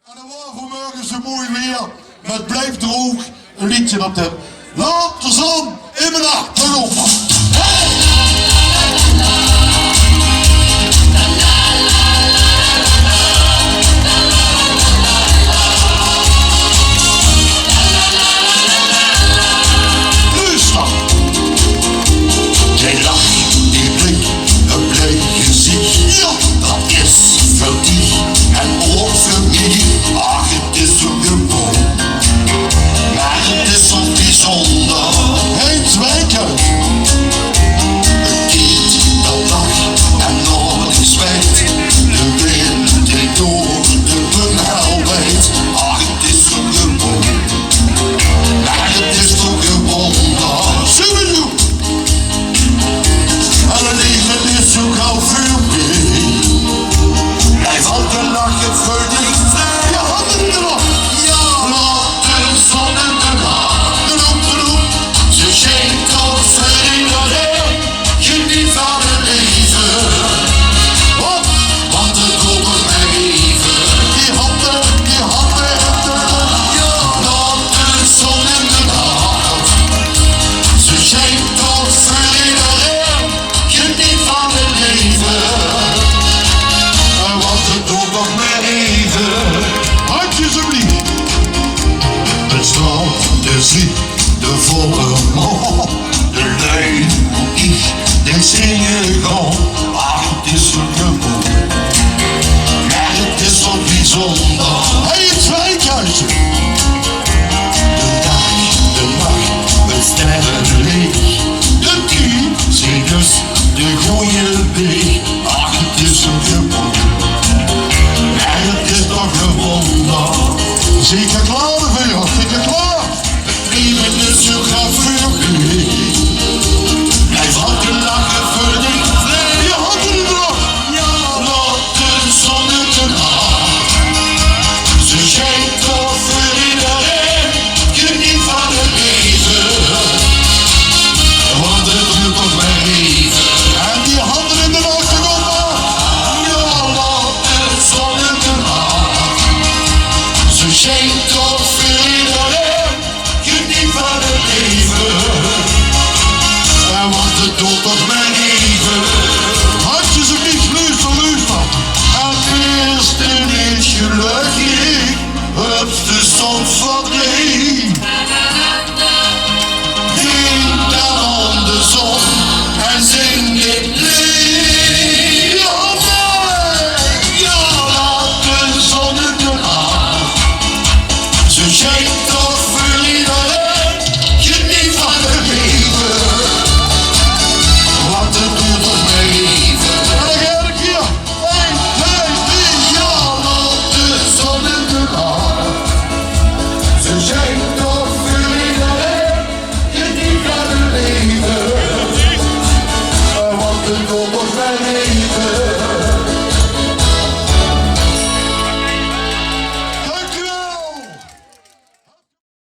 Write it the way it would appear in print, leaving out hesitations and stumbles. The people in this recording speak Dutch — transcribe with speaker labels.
Speaker 1: En dan was vanmorgen zo mooi weer. Het blijft droog. Een liedje op de. Laat de zon in mijn achterhoofd. De volle maan, de lijn moet ik, den zingen gaan. Ach, het is zo gewoon, maar het is zo bijzonder. Hey, het Zwijkhuizen! De dag, de nacht, het sterrenlicht. De team, zie dus de goeie weg. Ach, het is zo gewoon, maar het is toch gewoon. Zeker klaar ervoor, zeker klaar! Leven is zo graag voor u. Blijf altijd lachen voor die twee. Je handen erop. Ja, laat de zon in de nacht. Ze schijnt toch voor iedereen. Geniet van het leven. Want het duurt toch maar even. En die handen in de achtergrond. Ja, laat de zon in de nacht. Ze schijnt toch voor iedereen. Van het leven, en want het doet toch maar even. Handjes op niets, luister. En eerst een beetje gelukkig, op de stond van de denk dan aan de zon en zing dit lied. Ja, laat de zon in de nacht, ze schijnt.